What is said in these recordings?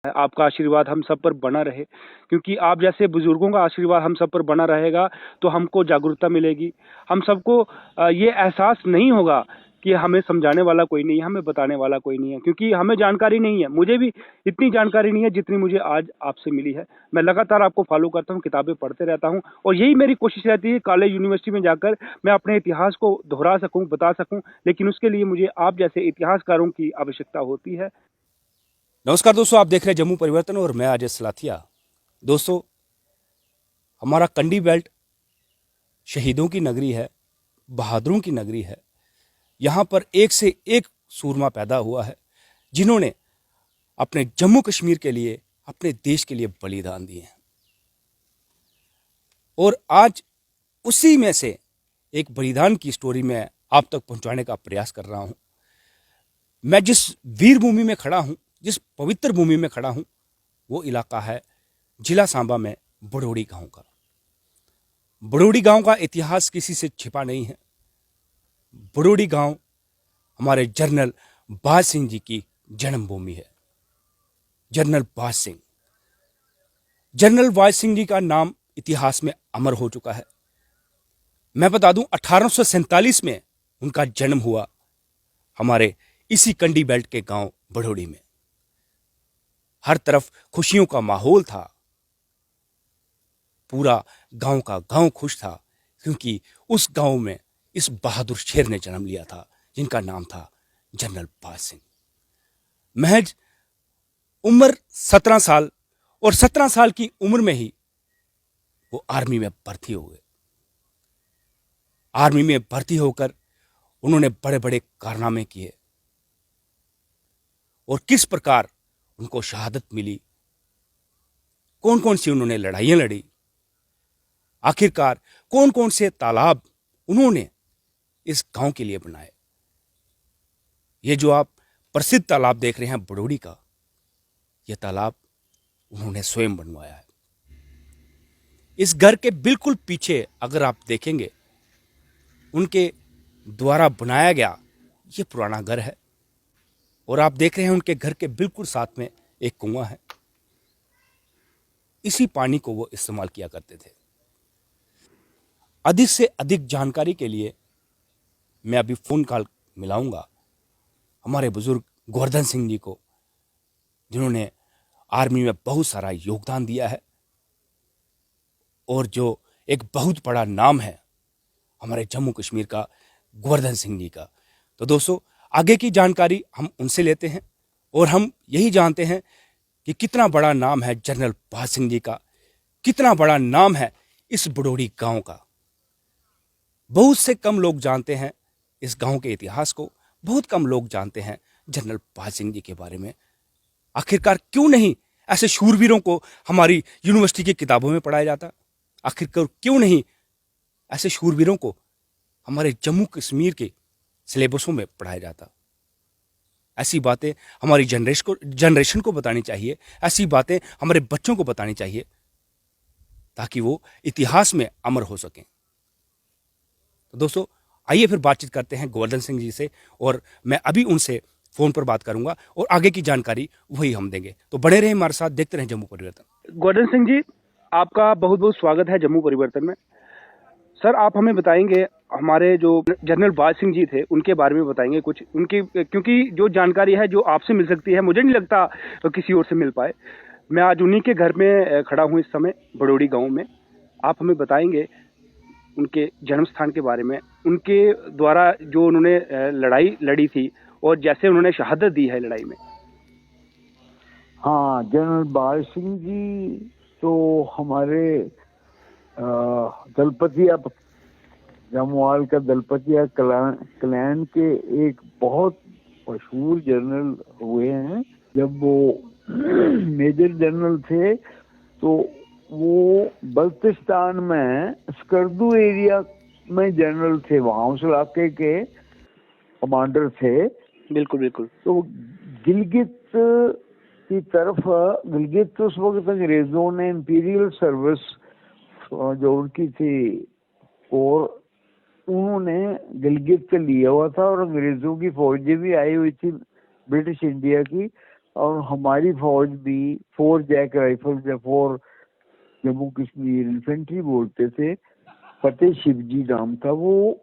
आपका आशीर्वाद हम सब पर बना रहे, क्योंकि आप जैसे बुजुर्गों का आशीर्वाद हम सब पर बना रहेगा तो हमको जागरूकता मिलेगी। हम सबको ये एहसास नहीं होगा कि हमें समझाने वाला कोई नहीं है, हमें बताने वाला कोई नहीं है, क्योंकि हमें जानकारी नहीं है। मुझे भी इतनी जानकारी नहीं है जितनी मुझे आज आपसे मिली है। मैं लगातार आपको फॉलो करता हूँ, किताबें पढ़ते रहता हूँ और यही मेरी कोशिश रहती है कॉलेज यूनिवर्सिटी में जाकर मैं अपने इतिहास को दोहरा सकूँ, बता सकूँ, लेकिन उसके लिए मुझे आप जैसे इतिहासकारों की आवश्यकता होती है। नमस्कार दोस्तों, आप देख रहे हैं जम्मू परिवर्तन और मैं अजय सलाथिया। दोस्तों, हमारा कंडी बेल्ट शहीदों की नगरी है, बहादुरों की नगरी है। यहाँ पर एक से एक सूरमा पैदा हुआ है जिन्होंने अपने जम्मू कश्मीर के लिए, अपने देश के लिए बलिदान दिए हैं। और आज उसी में से एक बलिदान की स्टोरी मैं आप तक पहुंचाने का प्रयास कर रहा हूं। मैं जिस वीर भूमि में खड़ा हूं, जिस पवित्र भूमि में खड़ा हूं, वो इलाका है जिला सांबा में बड़ोड़ी गांव का। बड़ोड़ी गांव का इतिहास किसी से छिपा नहीं है। बड़ोड़ी गांव हमारे जनरल बाज सिंह जी की जन्मभूमि है। जनरल बाज सिंह, जनरल बाज सिंह जी का नाम इतिहास में अमर हो चुका है। मैं बता दूं, 1847 में उनका जन्म हुआ हमारे इसी कंडी बेल्ट के गांव बड़ोड़ी में। हर तरफ खुशियों का माहौल था। पूरा गांव का गांव खुश था क्योंकि उस गांव में इस बहादुर शेर ने जन्म लिया था जिनका नाम था जनरल बाज सिंह। महज उम्र 17 साल और 17 साल की उम्र में ही वो आर्मी में भर्ती हो गए। आर्मी में भर्ती होकर उन्होंने बड़े बड़े कारनामे किए और किस प्रकार उनको शहादत मिली, कौन कौन सी उन्होंने लड़ाइयां लड़ी, आखिरकार कौन कौन से तालाब उन्होंने इस गांव के लिए बनाए। ये जो आप प्रसिद्ध तालाब देख रहे हैं बड़ोड़ी का, यह तालाब उन्होंने स्वयं बनवाया है। इस घर के बिल्कुल पीछे अगर आप देखेंगे, उनके द्वारा बनाया गया यह पुराना घर है और आप देख रहे हैं उनके घर के बिल्कुल साथ में एक कुआं है। इसी पानी को वो इस्तेमाल किया करते थे। अधिक से अधिक जानकारी के लिए मैं अभी फोन कॉल मिलाऊंगा हमारे बुजुर्ग गोवर्धन सिंह जी को, जिन्होंने आर्मी में बहुत सारा योगदान दिया है और जो एक बहुत बड़ा नाम है हमारे जम्मू कश्मीर का, गोवर्धन सिंह जी का। तो दोस्तों, आगे की जानकारी हम उनसे लेते हैं और हम यही जानते हैं कि कितना बड़ा नाम है जनरल बाज सिंह जी का, कितना बड़ा नाम है इस बड़ोड़ी गांव का। बहुत से कम लोग जानते हैं इस गांव के इतिहास को, बहुत कम लोग जानते हैं जनरल बाज सिंह जी के बारे में। आखिरकार क्यों नहीं ऐसे शूरवीरों को हमारी यूनिवर्सिटी की किताबों में पढ़ाया जाता? आखिरकार क्यों नहीं ऐसे शूरवीरों को हमारे जम्मू कश्मीर के सिलेबसों में पढ़ाया जाता? ऐसी बातें हमारी जनरेशन को बतानी चाहिए, ऐसी बातें हमारे बच्चों को बतानी चाहिए ताकि वो इतिहास में अमर हो सकें। तो दोस्तों, आइए फिर बातचीत करते हैं गोवर्धन सिंह जी से और मैं अभी उनसे फोन पर बात करूंगा और आगे की जानकारी वही हम देंगे। तो बने रहे हमारे साथ, देखते रहें जम्मू परिवर्तन। गोवर्धन सिंह जी, आपका बहुत बहुत स्वागत है जम्मू परिवर्तन में। सर, आप हमें बताएंगे हमारे जो जनरल बाज सिंह जी थे उनके बारे में बताएंगे कुछ, उनकी, क्योंकि जो जानकारी है जो आपसे मिल सकती है मुझे नहीं लगता तो किसी और से मिल पाए। मैं आज उन्हीं के घर में खड़ा हूँ इस समय, बड़ोड़ी गांव में। आप हमें बताएंगे उनके जन्म स्थान के बारे में, उनके द्वारा जो उन्होंने लड़ाई लड़ी थी और जैसे उन्होंने शहादत दी है लड़ाई में। हाँ, जनरल बाज सिंह जी तो हमारे दलपतिया, जमवाल का दलपतिया क्लैन के एक बहुत मशहूर जनरल हुए हैं। जब वो मेजर जनरल थे तो वो बल्तिस्तान में स्कर्दू एरिया में जनरल थे, वहाँ उस इलाके के कमांडर थे। बिल्कुल बिल्कुल। तो गिलगित की तरफ, गिलगित उस वक्त अंग्रेजों ने इंपीरियल सर्विस जो उनकी थी और उन्होंने गिलगित लिया हुआ था और अंग्रेजों की फौजें भी आई हुई थी ब्रिटिश इंडिया की, और हमारी फौज भी 4 जैक राइफल्स या 4 जम्मू कश्मीर इन्फेंट्री बोलते थे, फतेह शिवजी नाम था, वो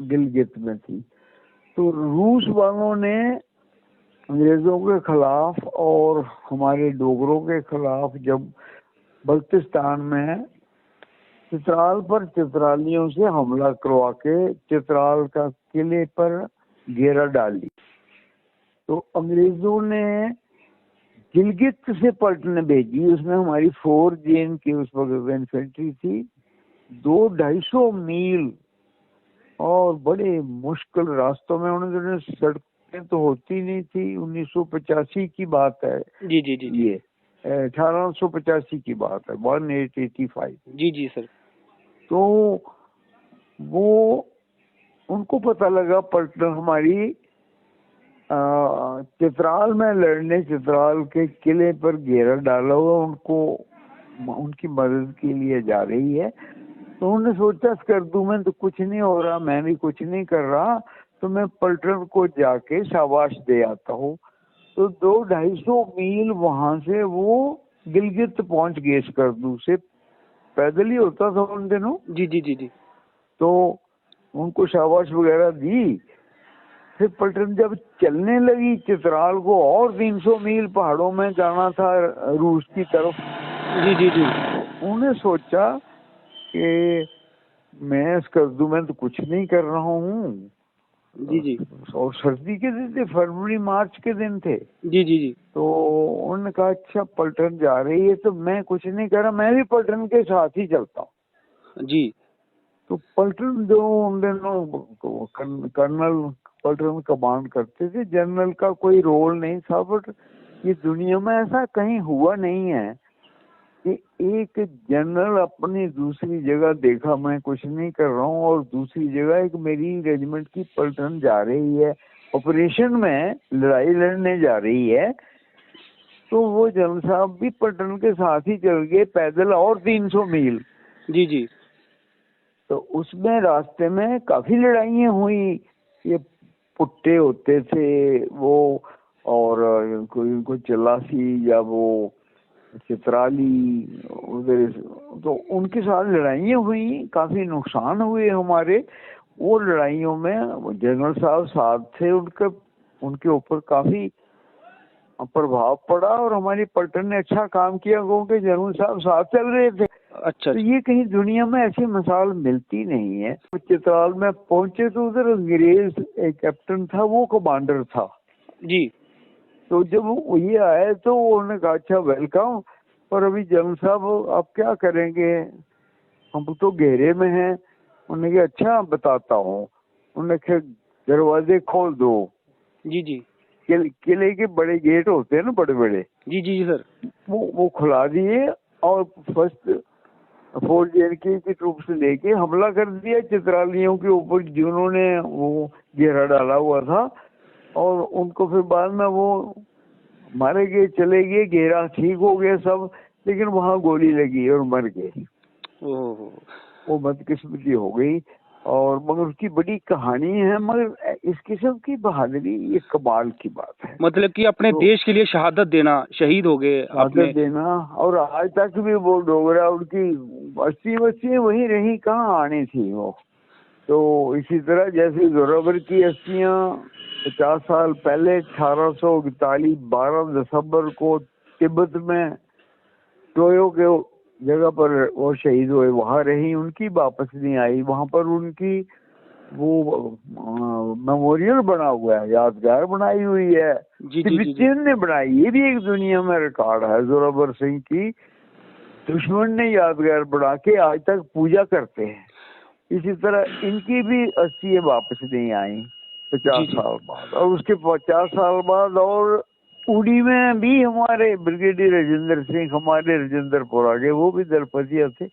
गिलगित में थी। तो रूस वालों ने अंग्रेजों के खिलाफ और हमारे डोगरों के खिलाफ जब बल्तिस्तान में चित्राल पर चित्रालियों से हमला करवा के चित्राल का किले पर घेरा डाल दी, तो अंग्रेजों ने गिलगित से पलटन भेजी। उसमें हमारी 4 जेन की उस वक्त इन्फेंट्री थी, 200-250 मील और बड़े मुश्किल रास्तों में। उन्होंने सड़कें तो होती नहीं थी, 1985 की बात है जी जी जी ये, 1885 की बात है, 1885। जी जी सर। तो वो उनको पता लगा पलटन हमारी चित्राल में लड़ने, चित्राल के किले पर घेरा डाला हुआ, उनको उनकी मदद के लिए जा रही है। तो उन्होंने सोचा स्कर्दू में तो कुछ नहीं हो रहा, मैं भी कुछ नहीं कर रहा, तो मैं पलटन को जाके शाबाश दे आता हूँ। तो 200-250 मील वहां से वो गिलगित पहुंच गए स्कर्दू से, पैदल ही होता था उन दिनों। जी जी जी जी। तो उनको शाबाश वगैरह दी। फिर पलटन जब चलने लगी चित्राल को, और 300 मील पहाड़ों में जाना था रूस की तरफ। जी जी जी। उन्होंने सोचा कि मैं स्कर्दू में तो कुछ नहीं कर रहा हूँ। जी जी और सर्दी के दिन थे, फरवरी मार्च के दिन थे। जी जी जी। तो उन्होंने कहा अच्छा पलटन जा रही है तो मैं कुछ नहीं कर रहा, मैं भी पलटन के साथ ही चलता हूँ। जी। तो पलटन जो उन दिनों कर्नल पलटन कमांड करते थे, जनरल का कोई रोल नहीं था। बट ये दुनिया में ऐसा कहीं हुआ नहीं है कि एक जनरल अपनी दूसरी जगह देखा मैं कुछ नहीं कर रहा हूँ, और दूसरी जगह एक मेरी रेजिमेंट की पलटन जा रही है, ऑपरेशन में लड़ाई लड़ने जा रही है, तो वो जनरल साहब भी पलटन के साथ ही चल गए पैदल और 300 मील। जी जी। तो उसमें रास्ते में काफी लड़ाइयाँ हुई। ये पुट्टे होते थे वो, और कोई चलासी या वो चित्राली उधर, तो उनके साथ लड़ाइयाँ हुई, काफी नुकसान हुए हमारे। वो लड़ाइयों में जनरल साहब साथ थे, उनके ऊपर काफी प्रभाव पड़ा, और हमारी पलटन ने अच्छा काम किया क्योंकि जनरल साहब साथ चल रहे थे। अच्छा। तो ये कहीं दुनिया में ऐसी मिसाल मिलती नहीं है। चित्राल में पहुंचे तो उधर अंग्रेज एक कैप्टन था, वो कमांडर था जी। तो जब वो ये आए तो उन्होंने कहा अच्छा वेलकम, पर अभी जनरल साहब आप क्या करेंगे, हम तो घेरे में हैं। उन्होंने कहा अच्छा बताता हूँ। उन्होंने कहा दरवाजे खोल दो। जी जी। किले के बड़े गेट होते हैं ना, बड़े बड़े। जी जी सर। वो खुला दिए, और फर्स्ट 4 जेएनके की ट्रूप से लेके हमला कर दिया चित्रालियों के ऊपर जिन्होंने वो घेरा डाला हुआ था, और उनको फिर बाद में वो मारे गए, चले गए, घेरा ठीक हो गया सब, लेकिन वहां गोली लगी और मर गए। ओह। वो बदकिस्मती हो गई। और मगर उसकी बड़ी कहानी है, मगर इस किस्म की बहादुरी ये कमाल की बात है। मतलब कि अपने तो देश के लिए शहादत देना, शहीद हो गए अपने। शहादत देना, और आज तक भी वो डोगरा उनकी अस्थियां वही रही, कहाँ आनी थी वो। तो इसी तरह जैसे जोरावर की अस्थियां 50 साल पहले 1841 12 दिसंबर को तिब्बत में टोयो के जगह पर वो शहीद हुए, वहां रही, उनकी वापस नहीं आई। वहां पर उनकी वो मेमोरियल बना हुआ है, यादगार बनाई हुई है, तिब्बतियन ने बनाई। ये भी एक दुनिया में रिकॉर्ड है। जोरावर सिंह की दुश्मन ने यादगार बना के आज तक पूजा करते हैं। इसी तरह इनकी भी अस्थियां वापस नहीं आई 50 साल बाद। और उसके 50 साल बाद और उड़ी में भी हमारे ब्रिगेडियर राजेंद्र सिंह, हमारे राजेंद्रपुरा के, वो भी दलपतिया थे,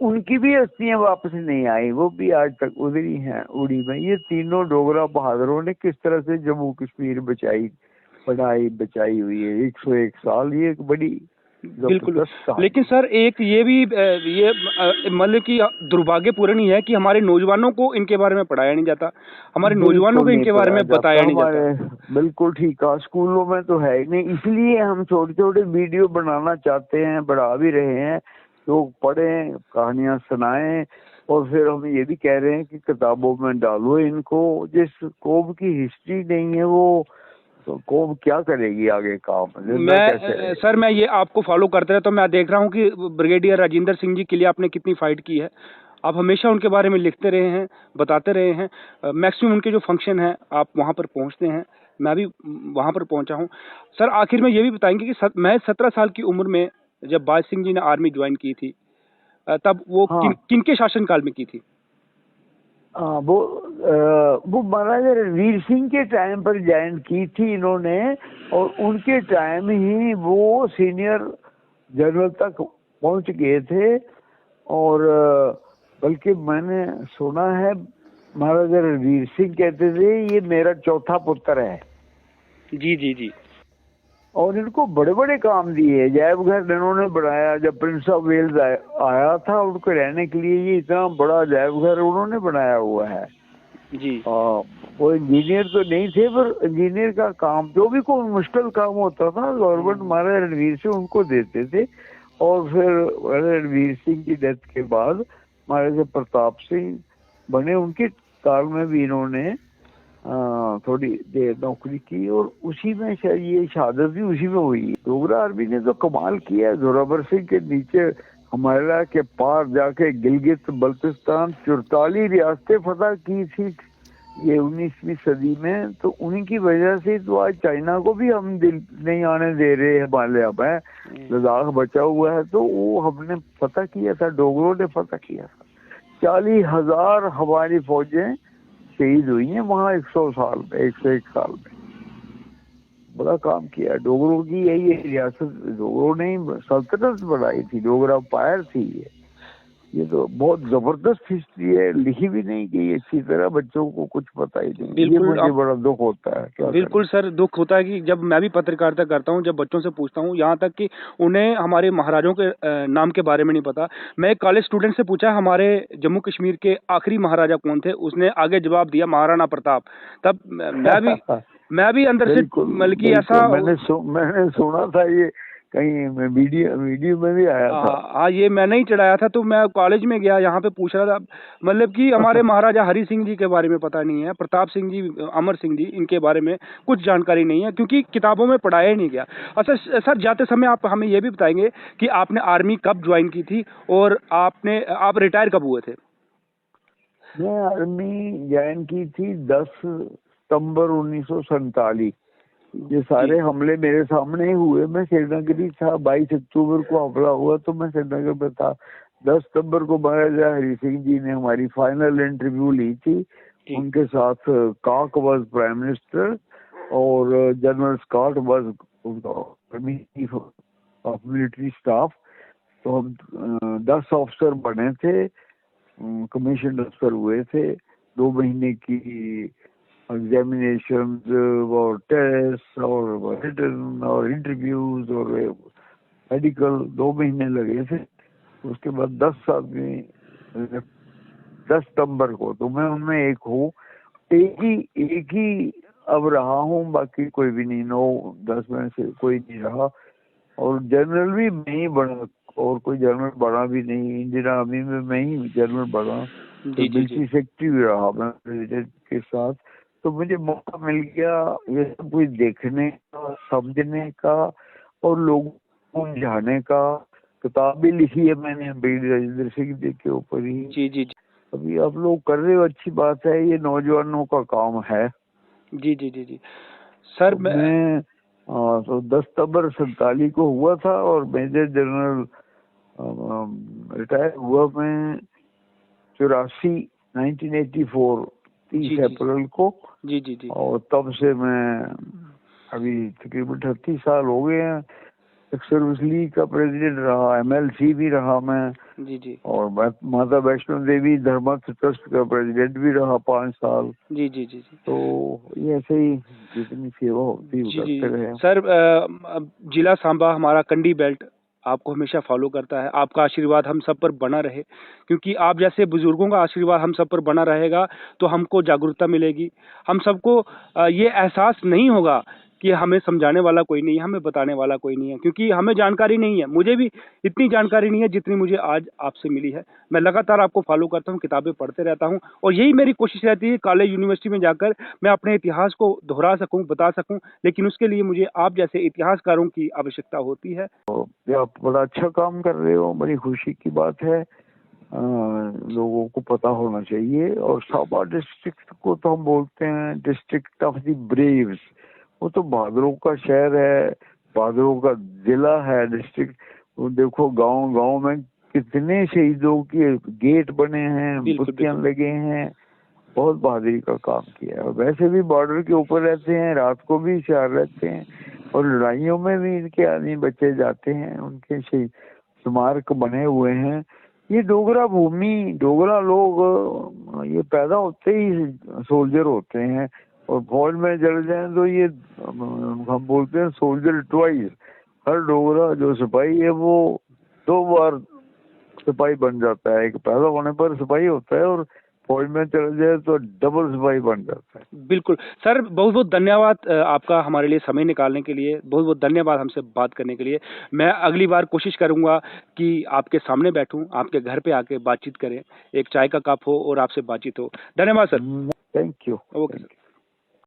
उनकी भी अस्थियां वापस नहीं आई, वो भी आज तक उधर ही हैं उड़ी में। ये तीनों डोगरा बहादुरों ने किस तरह से जम्मू कश्मीर बचाई हुई है 101 साल। ये एक बड़ी बिल्कुल। जबरदस्त कहानी। लेकिन सर एक ये भी मतलब कि दुर्भाग्यपूर्ण ही है कि हमारे नौजवानों को इनके बारे में पढ़ाया नहीं जाता, हमारे नौजवानों को बिल्कुल नहीं इनके बारे में पढ़ाया बताया जाता नहीं जाता। हमारे, बिल्कुल ठीक कहा, स्कूलों में तो है ही नहीं। इसलिए हम छोटे छोटे वीडियो बनाना चाहते हैं, बढ़ा भी रहे हैं, लोग पढ़ें, कहानियां सुनाएं, और फिर हम ये भी कह रहे हैं कि किताबों में डालो इनको। जिस कौम की हिस्ट्री नहीं है वो तो कौम क्या करेगी आगे काम, जिंदा कैसे रहेगी? सर मैं ये आपको फॉलो करते रहे तो मैं देख रहा हूँ कि ब्रिगेडियर राजेंद्र सिंह जी के लिए आपने कितनी फाइट की है। आप हमेशा उनके बारे में लिखते रहे हैं, बताते रहे हैं, मैक्सिमम उनके जो फंक्शन हैं आप वहाँ पर पहुँचते हैं, मैं भी वहाँ पर पहुँचा हूँ। सर आखिर में ये भी बताएंगे कि मैं 17 साल की उम्र में जब बाज सिंह जी ने आर्मी ज्वाइन की थी, तब वो हाँ, किनके शासनकाल में की थी? हाँ, वो महाराजा रणवीर सिंह के टाइम पर ज्वाइन की थी इन्होंने, और उनके टाइम ही वो सीनियर जनरल तक पहुंच गए थे। और बल्कि मैंने सुना है महाराजा रणवीर सिंह कहते थे ये मेरा चौथा पुत्र है, जी जी जी। और इनको बड़े बड़े काम दिए। अजायब घर इन्होंने बनाया, जब प्रिंस ऑफ वेल्स आया था उनको रहने के लिए, ये इतना बड़ा अजायब घर उन्होंने बनाया हुआ है। जी वो इंजीनियर तो नहीं थे, पर इंजीनियर का काम, जो भी कोई मुश्किल काम होता था गवर्नमेंट महाराजा रणवीर सिंह उनको देते थे। और फिर महाराजा रणवीर सिंह की डेथ के बाद महाराजा प्रताप सिंह बने, उनके काल में भी इन्होंने थोड़ी देर नौकरी की, और उसी में शायद ये शहादत भी उसी में हुई। डोगरा आर्मी ने तो कमाल किया, जोरावर सिंह के नीचे हिमालय के पार जाके गिलगित बल्तिस्तान 44 रियासतें फतह की थी ये 19वीं सदी में। तो उन्हीं की वजह से तो आज चाइना को भी हम दिल नहीं आने दे रहे हिमालय में, लद्दाख बचा हुआ है, तो वो हमने फतह किया था, डोगरों ने फतह किया था। 40,000 हमारी फौजें शहीद हुई हैं वहाँ 101 साल में। बड़ा काम किया डोगरों की, यही रियासत डोगरों ने सल्तनत बनाई थी, डोगरा पायर थी ये तो बहुत जबरदस्त हिस्ट्री है, लिखी भी नहीं गई अच्छी तरह, बच्चों को कुछ पता ही नहीं। ये मुझे बड़ा दुख होता है। क्या बिल्कुल सर, दुख होता है कि जब मैं भी पत्रकारिता करता हूँ, जब बच्चों से पूछता हूँ, यहाँ तक कि उन्हें हमारे महाराजों के नाम के बारे में नहीं पता। मैं एक कॉलेज स्टूडेंट से पूछा हमारे जम्मू कश्मीर के आखिरी महाराजा कौन थे, उसने आगे जवाब दिया महाराणा प्रताप। तब मैं भी अंदर से मतलब कि ऐसा मैंने सुना था, ये कहीं वीडियो में भी आया था। हाँ, ये मैंने ही चढ़ाया था। तो मैं कॉलेज में गया, यहाँ पे पूछ रहा था, मतलब कि हमारे महाराजा हरि सिंह जी के बारे में पता नहीं है, प्रताप सिंह जी, अमर सिंह जी, इनके बारे में कुछ जानकारी नहीं है, क्योंकि किताबों में पढ़ाया ही नहीं गया। अच्छा सर, जाते समय आप हमें ये भी बताएंगे कि आपने आर्मी कब ज्वाइन की थी और आप रिटायर कब हुए थे? मैं आर्मी ज्वाइन की थी 10 सितंबर 1947। ये सारे हमले मेरे सामने ही हुए। मैं श्रीनगर ही था, 22 अक्टूबर को हमला हुआ तो मैं श्रीनगर में था। 10 सितंबर को महाराजा हरि सिंह जी ने हमारी फाइनल इंटरव्यू ली थी। उनके साथ काक वाज प्राइम मिनिस्टर और general Scott was chief of military staff. तो हम 10 ऑफिसर बने थे, कमीशन अफसर हुए थे। 2 महीने की एग्जामिनेशंस और टेस्ट और रिटन और इंटरव्यूज और मेडिकल 2 महीने लगे थे। उसके बाद 10 आदमी 10 सितंबर को, तो मैं उनमें एक हूँ। एक ही अब रहा हूँ, बाकी कोई भी नहीं। 9-10 में से कोई नहीं रहा, और जनरल भी मैं ही बना, और कोई जनरल बना भी नहीं। इंडियन आर्मी में मैं ही जनरल बना, तो मिलिट्री सेक्रेटरी भी रहा मैं प्रेसिडेंट के साथ। तो मुझे मौका मिल गया ये सब कुछ देखने का, समझने का और लोगों को समझाने का। किताब भी लिखी है मैंने ब्रिगेडियर राजेंद्र सिंह जी के ऊपर ही। जी जी जी। अभी आप लोग कर रहे हो, अच्छी बात है, ये नौजवानों का काम है। जी जी जी जी सर, मैं तो 10 सितंबर 47 को हुआ था, और मेजर जनरल रिटायर हुआ मैं 1984 30 अप्रैल को। जी जी जी। और तब से मैं अभी तकरीबन 38 साल हो गए हैं। सर्विस लीग का प्रेसिडेंट रहा, MLC भी रहा मैं। जी जी। और माता वैष्णो देवी धर्मार्थ ट्रस्ट का प्रेसिडेंट भी रहा 5 साल। जी जी जी जी। तो ये ऐसे ही जितनी सेवा होती है करते रहे। सर जिला सांबा हमारा कंडी बेल्ट, आपको हमेशा फॉलो करता है। आपका आशीर्वाद हम सब पर बना रहे, क्योंकि आप जैसे बुजुर्गों का आशीर्वाद हम सब पर बना रहेगा तो हमको जागरूकता मिलेगी। हम सबको ये एहसास नहीं होगा कि हमें समझाने वाला कोई नहीं है, हमें बताने वाला कोई नहीं है, क्योंकि हमें जानकारी नहीं है। मुझे भी इतनी जानकारी नहीं है जितनी मुझे आज आपसे मिली है। मैं लगातार आपको फॉलो करता हूँ, किताबें पढ़ते रहता हूँ और यही मेरी कोशिश रहती है कॉलेज यूनिवर्सिटी में जाकर मैं अपने इतिहास को दोहरा सकूँ, बता सकूँ, लेकिन उसके लिए मुझे आप जैसे इतिहासकारों की आवश्यकता होती है। आप बड़ा अच्छा काम कर रहे हो, बड़ी खुशी की बात है। लोगों को पता होना चाहिए। और साबा डिस्ट्रिक्ट को तो हम बोलते हैं डिस्ट्रिक्ट ऑफ द ब्रेव्स। वो तो बहादुरों का शहर है, बहादुरों का जिला है, डिस्ट्रिक्ट। वो देखो गांव गांव में कितने शहीदों के गेट बने हैं, बुतियां लगे हैं। बहुत बहादुरी का काम किया है। और वैसे भी बॉर्डर के ऊपर रहते हैं, रात को भी होशियार रहते हैं और लड़ाइयों में भी इनके आदमी बच्चे जाते हैं, उनके स्मारक बने हुए हैं। ये डोगरा भूमि, डोगरा लोग ये पैदा होते ही सोल्जर होते हैं और फौज में चले जाए तो ये हम बोलते हैं सोल्जर ट्वाइस। हर डोगरा जो सिपाही है वो 2 बार सिपाही बन जाता है। एक पैदा होने पर सिपाही होता है और फौज में चले जाए तो डबल सिपाही बन जाता है। बिल्कुल सर, बहुत बहुत धन्यवाद आपका हमारे लिए समय निकालने के लिए। बहुत बहुत धन्यवाद हमसे बात करने के लिए। मैं अगली बार कोशिश करूंगा कि आपके सामने बैठूं, आपके घर पे आके बातचीत करें, एक चाय का कप हो और आपसे बातचीत हो। धन्यवाद sir. Thank you. Okay sir.